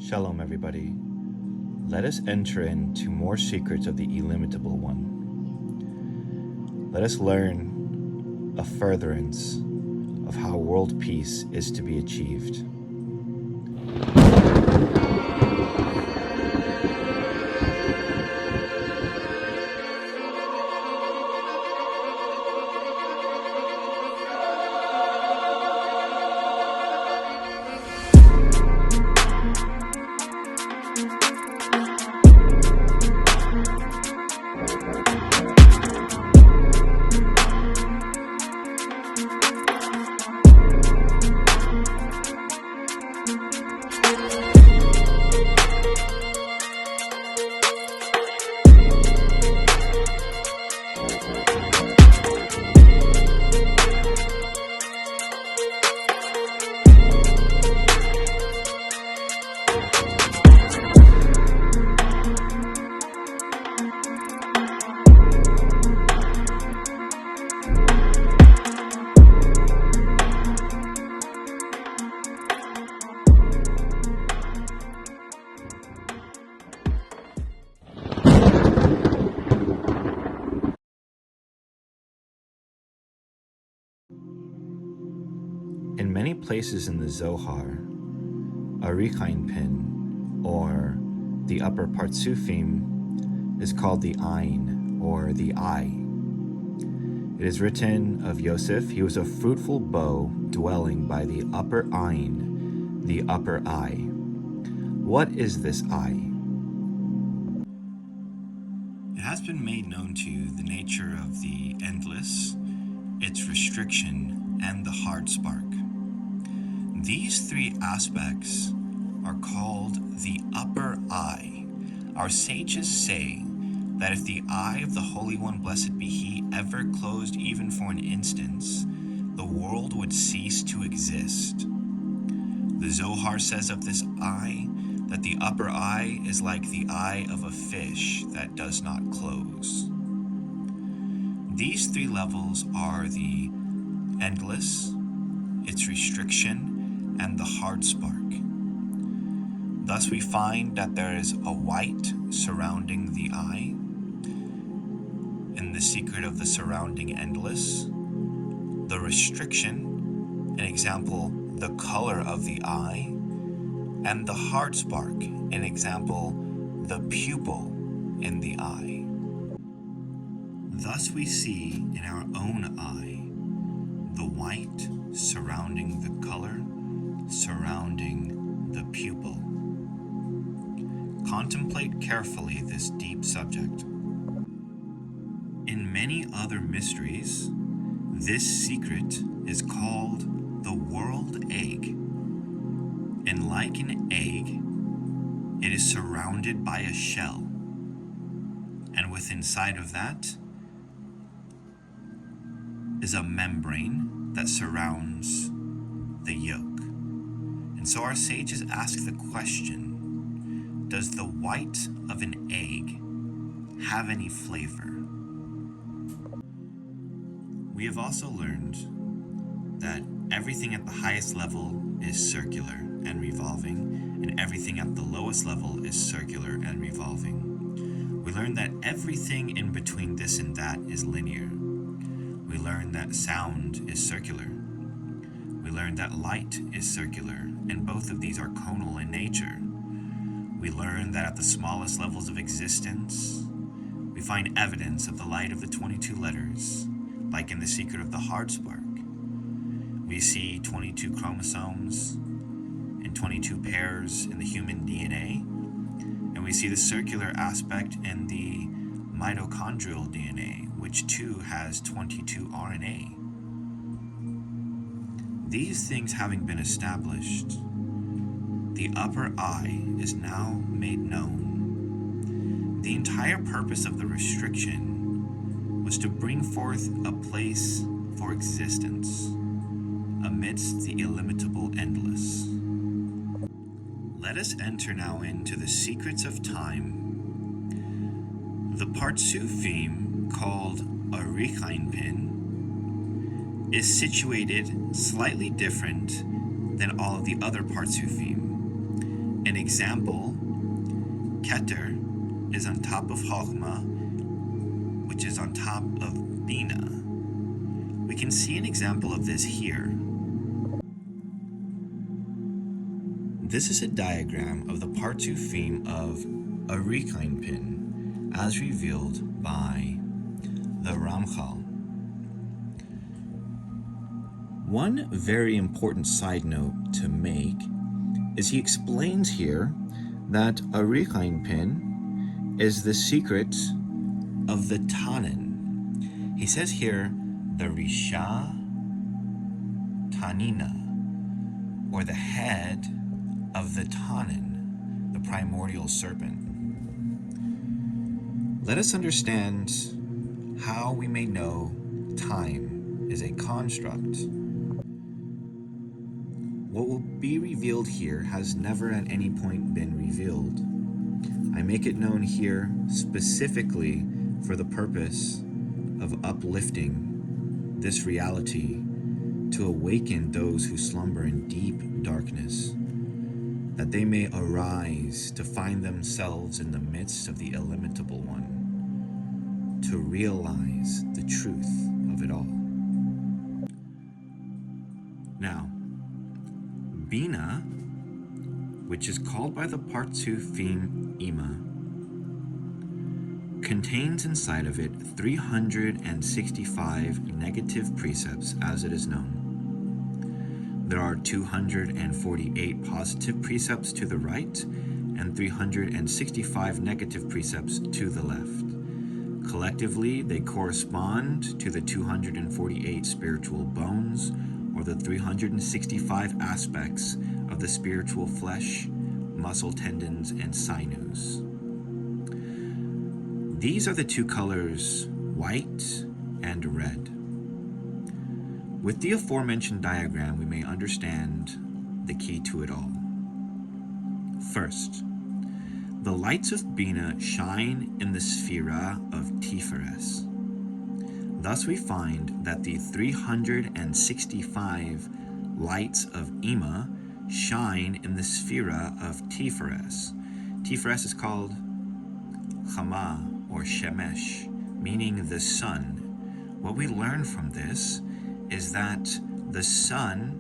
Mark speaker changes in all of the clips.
Speaker 1: Shalom, everybody. Let us enter into more secrets of the Illimitable One. Let us learn a furtherance of how world peace is to be achieved. In many places in the Zohar, a Rechain pin, or the upper Partsufim, is called the Ain, or the eye. It is written of Yosef, he was a fruitful bow dwelling by the upper Ain, the upper eye. What is this eye? It has been made known to you the nature of the endless, its restriction, and the hard spark. These three aspects are called the upper eye. Our sages say that if the eye of the Holy One, blessed be He, ever closed even for an instant, the world would cease to exist. The Zohar says of this eye that the upper eye is like the eye of a fish that does not close. These three levels are the endless, its restriction, and the hard spark. Thus we find that there is a white surrounding the eye. In the secret of the surrounding endless, the restriction, an example, the color of the eye, and the hard spark, an example, the pupil in the eye. Thus we see in our own eye the white surrounding the color, surrounding the pupil. Contemplate carefully this deep subject. In many other mysteries, this secret is called the world egg. And like an egg, it is surrounded by a shell. And within inside of that is a membrane that surrounds the yolk. And so our sages ask the question, does the white of an egg have any flavor? We have also learned that everything at the highest level is circular and revolving, and everything at the lowest level is circular and revolving. We learned that everything in between this and that is linear. We learned that sound is circular. We learned that light is circular, and both of these are conal in nature. We learned that at the smallest levels of existence, we find evidence of the light of the 22 letters, like in the secret of the hard spark. We see 22 chromosomes and 22 pairs in the human DNA, and we see the circular aspect in the mitochondrial DNA, which too has 22 RNA. These things having been established, the upper eye is now made known. The entire purpose of the restriction was to bring forth a place for existence amidst the illimitable endless. Let us enter now into the secrets of time. The Partsufim, called a Rechain pin, is situated slightly different than all of the other Partsufim. An example, Keter is on top of Chokhmah, which is on top of Bina. We can see an example of this here. This is a diagram of the Partsufim of a recline pin as revealed by the Ramchal. One very important side note to make is he explains here that a recline pin is the secret of the Tanin. He says here, the Risha Tanina, or the head of the Tanin, the primordial serpent. Let us understand how we may know time is a construct. What will be revealed here has never at any point been revealed. I make it known here specifically for the purpose of uplifting this reality to awaken those who slumber in deep darkness, that they may arise to find themselves in the midst of the Illimitable One, to realize the truth of it all. Now, Bina, which is called by the Partsufim Ima, contains inside of it 365 negative precepts as it is known. There are 248 positive precepts to the right and 365 negative precepts to the left. Collectively, they correspond to the 248 spiritual bones, or the 365 aspects of the spiritual flesh, muscle, tendons, and sinews. These are the two colors, white and red. With the aforementioned diagram, we may understand the key to it all. First, the lights of Bina shine in the Sphira of Tiferes. Thus we find that the 365 lights of Ima shine in the Sphira of Tiferes. Tiferes is called Chama or Shemesh, meaning the sun. What we learn from this is that the sun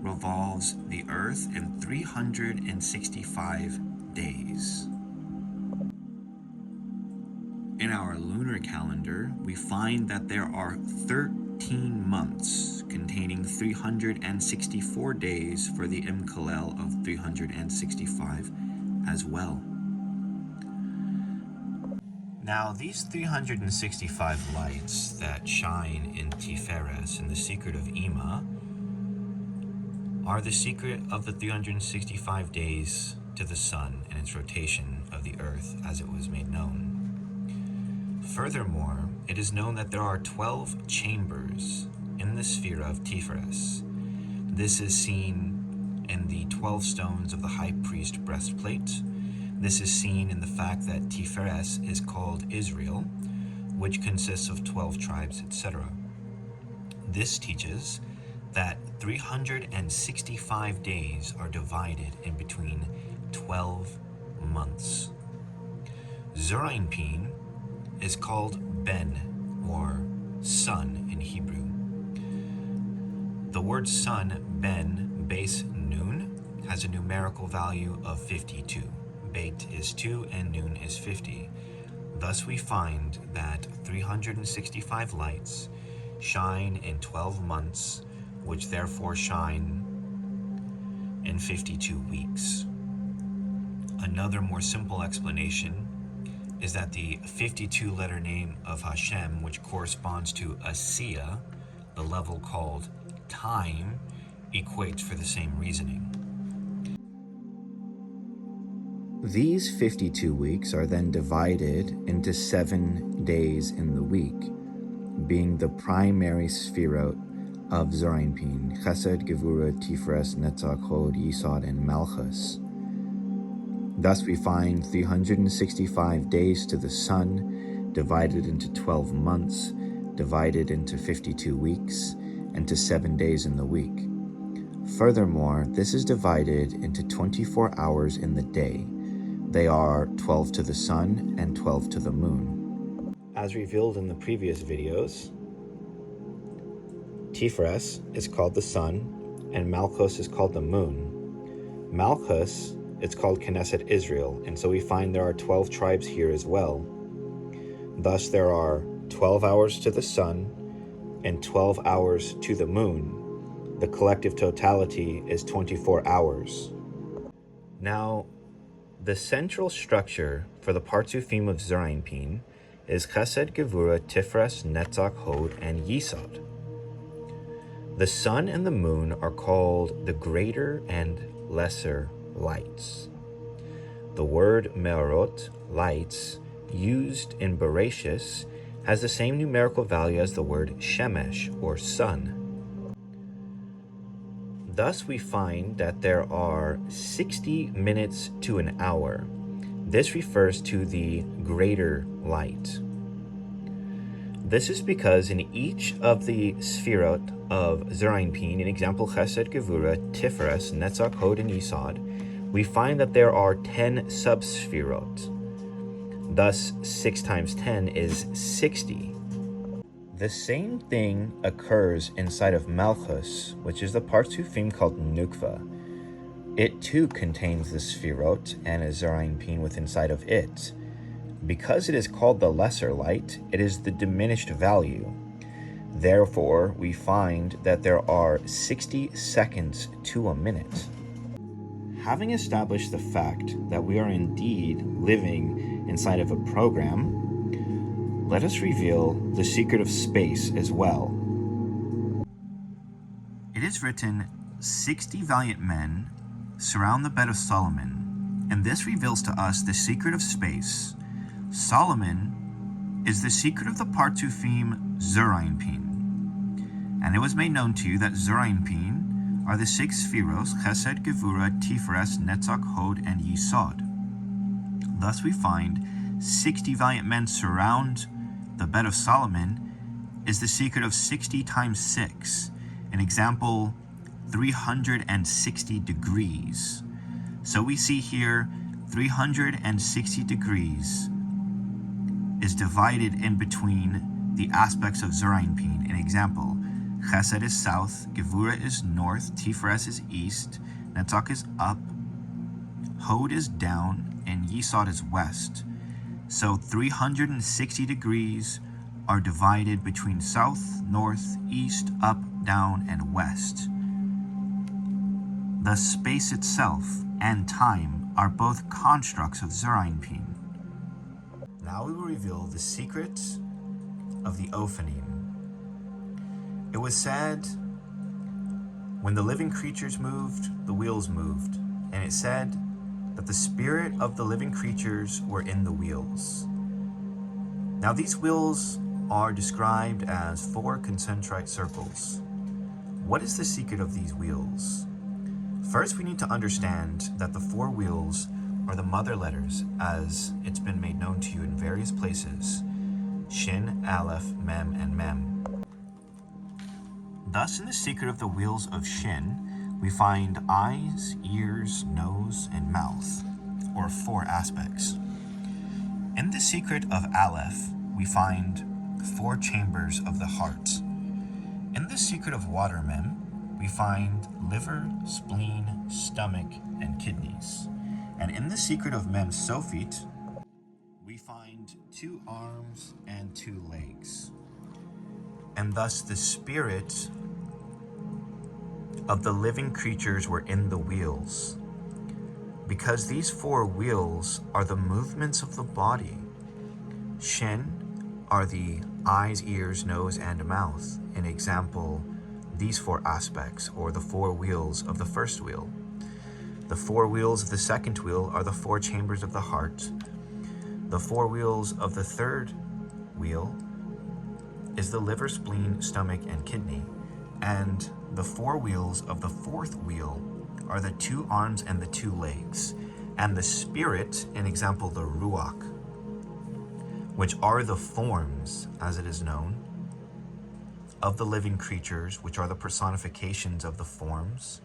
Speaker 1: revolves the earth in 365 days. In our lunar calendar, we find that there are 13 months containing 364 days for the Imkalel of 365 as well. Now, these 365 lights that shine in Tiferes, in the secret of Ima, are the secret of the 365 days to the sun and its rotation of the earth as it was made known. Furthermore, it is known that there are 12 chambers in the sphere of Tiferes. This is seen in the 12 stones of the high priest breastplate. This is seen in the fact that Tiferes is called Israel, which consists of 12 tribes, etc. This teaches that 365 days are divided in between 12 months. Zerainpin is called Ben, or sun in Hebrew. The word sun, Ben, base nun, has a numerical value of 52. Beit is 2 and Nun is 50. Thus we find that 365 lights shine in 12 months, which therefore shine in 52 weeks. Another more simple explanation is that the 52-letter name of Hashem, which corresponds to Asiya, the level called time, equates for the same reasoning. These 52 weeks are then divided into 7 days in the week, being the primary sphirot of Zerainpin, Chesed, Gevurah, Tiferet, Netzach, Hod, Yisod, and Malchus. Thus we find 365 days to the sun, divided into 12 months, divided into 52 weeks, and to 7 days in the week. Furthermore, this is divided into 24 hours in the day. They are 12 to the sun and 12 to the moon. As revealed in the previous videos, Tiferet is called the sun, and Malchus is called the moon. Malchus, it's called Knesset Israel, and so we find there are 12 tribes here as well. Thus there are 12 hours to the sun and 12 hours to the moon. The collective totality is 24 hours. Now, the central structure for the Partsufim of Zerainpin is Chesed, Gevura, Tiferet, Netzach, Hod, and Yisod. The sun and the moon are called the greater and lesser lights. The word Me'orot, lights, used in Bereshis, has the same numerical value as the word Shemesh, or sun. Thus we find that there are 60 minutes to an hour. This refers to the greater light. This is because in each of the Sfirot of Zerainpin, in example Chesed, Gevura, Tiferet, Netzach, Hod, and Yisod, we find that there are 10 sub-Sfirot. Thus, 6 times 10 is 60. The same thing occurs inside of Malchus, which is the Partsufim called Nukva. It too contains the Sfirot and a Zerainpin within inside of it. Because it is called the lesser light, it is the diminished value. Therefore, we find that there are 60 seconds to a minute. Having established the fact that we are indeed living inside of a program, let us reveal the secret of space as well. It is written, 60 valiant men surround the bed of Solomon, and this reveals to us the secret of space. Solomon is the secret of the Partsufim Zerainpin, and it was made known to you that Zerainpin are the 6 Spheros, Chesed, Gevura, Tiferet, Netzach, Hod, and Yisod. Thus we find 60 valiant men surround the bed of Solomon is the secret of 60 times 6. An example, 360 degrees. So we see here 360 degrees is divided in between the aspects of Zerainpin. An example, Chesed is south, Gevura is north, Tiferet is east, Netzach is up, Hod is down, and Yisod is west. So 360 degrees are divided between south, north, east, up, down, and west. The space itself and time are both constructs of Zerainpin. Now we will reveal the secret of the Ophanim. It was said, when the living creatures moved, the wheels moved. And it said that the spirit of the living creatures were in the wheels. Now these wheels are described as 4 concentric circles. What is the secret of these wheels? First, we need to understand that the 4 wheels are the mother letters, as it's been made known to you in various places: Shin, Aleph, Mem, and Mem. Thus, in the secret of the wheels of Shin, we find eyes, ears, nose, and mouth, or 4 aspects. In the secret of Aleph, we find 4 chambers of the heart. In the secret of water Mem, we find liver, spleen, stomach, and kidneys. And in the secret of Mem Sophit, we find 2 arms and 2 legs. And thus the spirit of the living creatures were in the wheels, because these 4 wheels are the movements of the body. Shin are the eyes, ears, nose, and mouth. An example, these 4 aspects, or the 4 wheels of the first wheel. The 4 wheels of the second wheel are the 4 chambers of the heart. The 4 wheels of the third wheel is the liver, spleen, stomach, and kidney. And the 4 wheels of the fourth wheel are the 2 arms and the 2 legs. And the spirit, an example, the ruach, which are the forms, as it is known, of the living creatures, which are the personifications of the forms,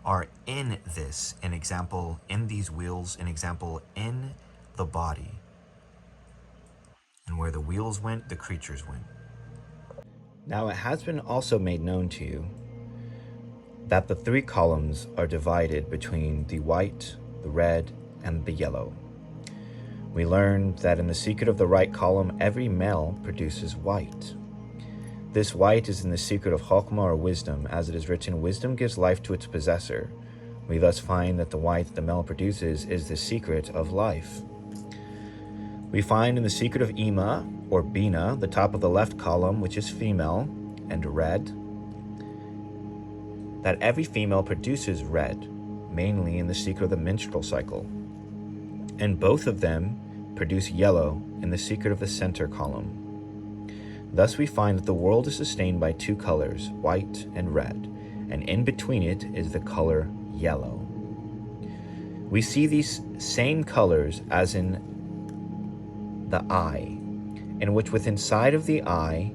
Speaker 1: are in this, an example in these wheels, an example in the body. And where the wheels went, the creatures went. Now it has been also made known to you that the three columns are divided between the white, the red, and the yellow. We learned that in the secret of the right column, every male produces white. This white is in the secret of Chokhmah or wisdom, as it is written, wisdom gives life to its possessor. We thus find that the white the male produces is the secret of life. We find in the secret of Ima, or Bina, the top of the left column, which is female, and red, that every female produces red, mainly in the secret of the menstrual cycle. And both of them produce yellow in the secret of the center column. Thus we find that the world is sustained by two colors, white and red, and in between it is the color yellow. We see these same colors as in the eye, in which within inside of the eye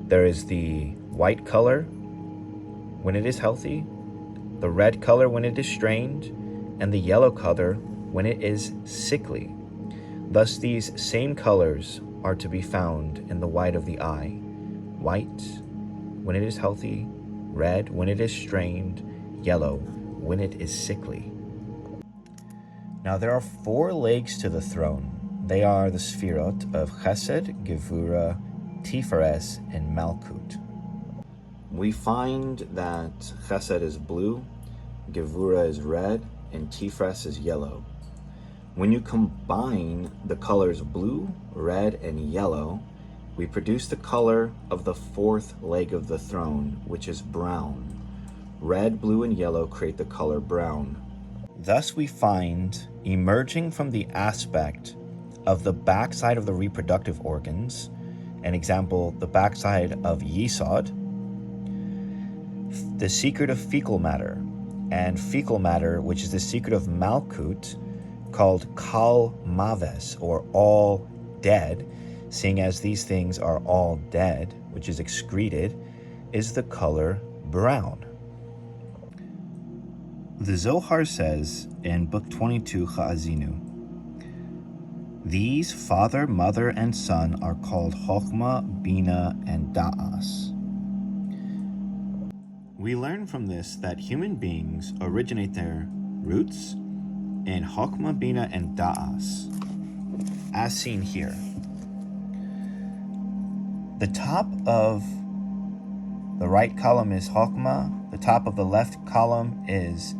Speaker 1: there is the white color when it is healthy, the red color when it is strained, and the yellow color when it is sickly. Thus these same colors are to be found in the white of the eye: white when it is healthy, red when it is strained, yellow when it is sickly. Now there are 4 legs to the throne. They are the Sfirot of Chesed, Gevurah, Tiferes, and Malkut. We find that Chesed is blue, Gevurah is red, and Tiferes is yellow. When you combine the colors blue, red, and yellow, we produce the color of the 4th leg of the throne, which is brown. Red, blue, and yellow create the color brown. Thus we find, emerging from the aspect of the backside of the reproductive organs, an example, the backside of Yesod, the secret of fecal matter, and fecal matter, which is the secret of Malkut, called Kal Maves, or all dead, seeing as these things are all dead, which is excreted, is the color brown. The Zohar says in Book 22, Cha'azinu, these father, mother, and son are called Chokhmah, Bina, and Da'as. We learn from this that human beings originate their roots in Chokhmah, Bina, and Da'as, as seen here. The top of the right column is Chokhmah, the top of the left column is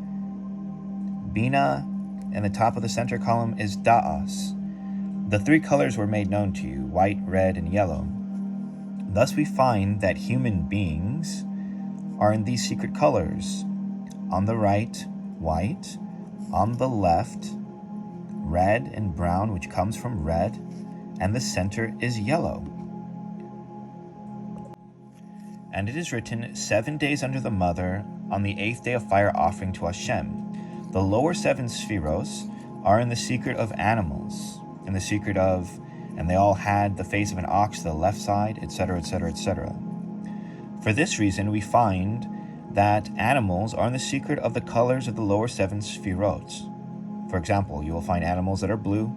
Speaker 1: Bina, and the top of the center column is Da'as. The 3 colors were made known to you, white, red, and yellow. Thus we find that human beings are in these secret colors. On the right, white. On the left, red and brown, which comes from red. And the center is yellow. And it is written, 7 days under the mother, on the 8th day of fire offering to Hashem. The lower 7 spheros are in the secret of animals, in the secret of, and they all had the face of an ox to the left side, etc., etc., etc. For this reason, we find that animals are in the secret of the colors of the lower 7 spherot. For example, you will find animals that are blue,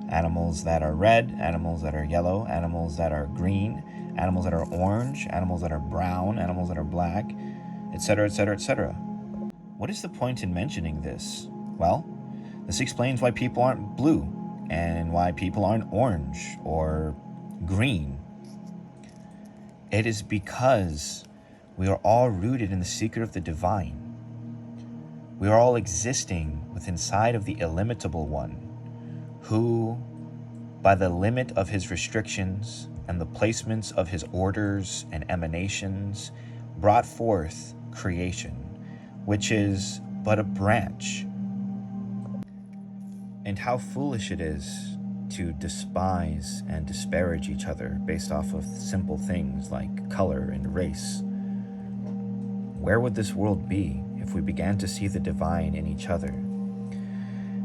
Speaker 1: animals that are red, animals that are yellow, animals that are green, animals that are orange, animals that are brown, animals that are black, etc., etc., etc. What is the point in mentioning this? Well, this explains why people aren't blue and why people aren't orange or green. It is because we are all rooted in the secret of the divine. We are all existing within inside of the Illimitable One, who, by the limit of his restrictions and the placements of his orders and emanations, brought forth creation, which is but a branch. And how foolish it is to despise and disparage each other based off of simple things like color and race. Where would this world be if we began to see the divine in each other?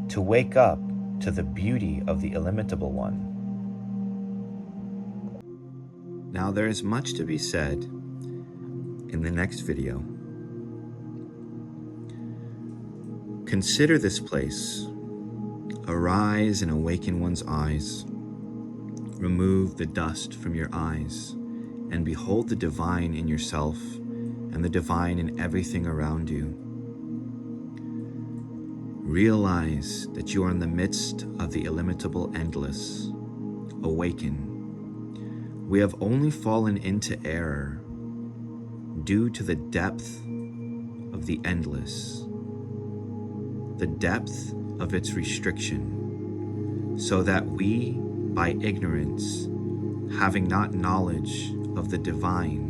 Speaker 1: To wake up to the beauty of the Illimitable One. Now there is much to be said in the next video. Consider this place. Arise and awaken one's eyes. Remove the dust from your eyes, and behold the divine in yourself and the divine in everything around you. Realize that you are in the midst of the illimitable endless. Awaken. We have only fallen into error due to the depth of the endless, the depth of its restriction, so that we, by ignorance, having not knowledge of the divine,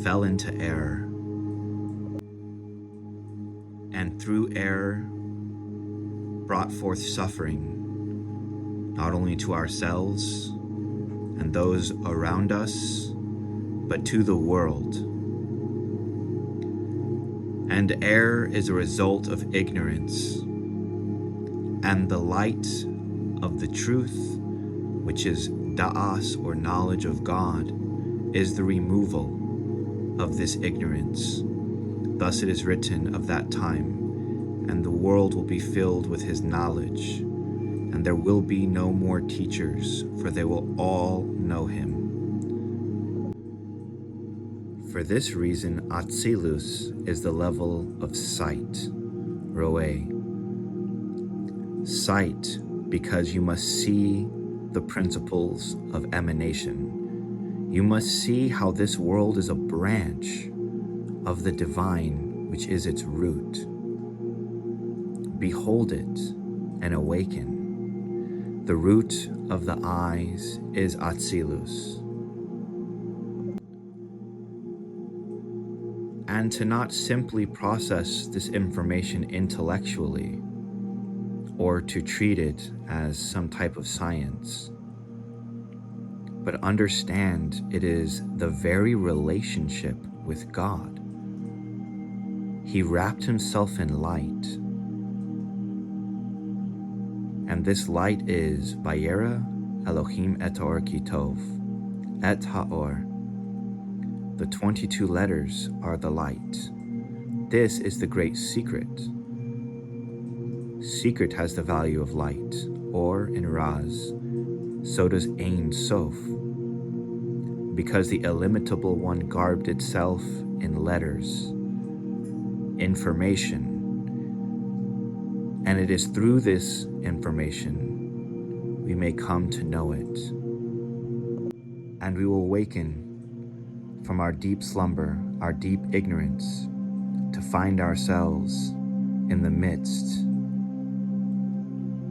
Speaker 1: fell into error, and through error brought forth suffering, not only to ourselves and those around us, but to the world. And error is a result of ignorance, and the light of the truth, which is da'as, or knowledge of God, is the removal of this ignorance. Thus it is written of that time, and the world will be filled with his knowledge, and there will be no more teachers, for they will all know him. For this reason, Atzilus is the level of sight, Roe. Sight, because you must see the principles of emanation. You must see how this world is a branch of the divine, which is its root. Behold it and awaken. The root of the eyes is Atzilus. And to not simply process this information intellectually, or to treat it as some type of science, but understand it is the very relationship with God. He wrapped himself in light, and this light is Vayera Elohim et Haor ki tov, et Haor. The 22 letters are the light. This is the great secret. Secret has the value of light, or in Raz, so does Ein Sof, because the Illimitable One garbed itself in letters, information, and it is through this information we may come to know it, and we will awaken from our deep slumber, our deep ignorance, to find ourselves in the midst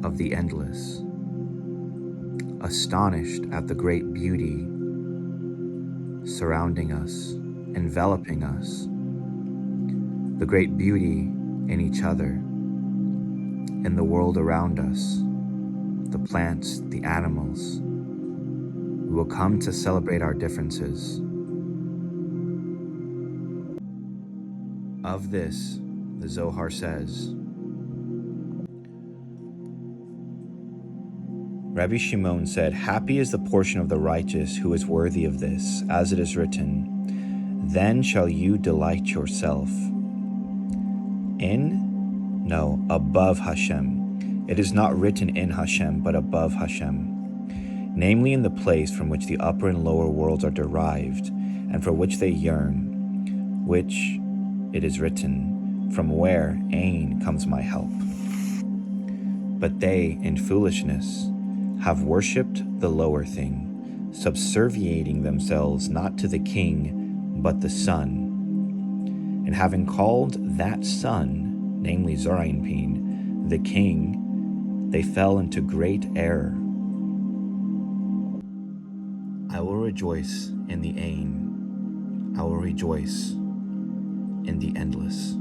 Speaker 1: of the endless, astonished at the great beauty surrounding us, enveloping us, the great beauty in each other, in the world around us, the plants, the animals. We will come to celebrate our differences. Of this, the Zohar says, Rabbi Shimon said, "Happy is the portion of the righteous who is worthy of this, as it is written, then shall you delight yourself above Hashem. It is not written in Hashem, but above Hashem, namely in the place from which the upper and lower worlds are derived, and for which they yearn, which it is written, from where, Ein, comes my help. But they, in foolishness, have worshipped the lower thing, subserviating themselves not to the king, but the sun. And having called that sun, namely Zorainpin, the king, they fell into great error. I will rejoice in the Ein. I will rejoice in the endless."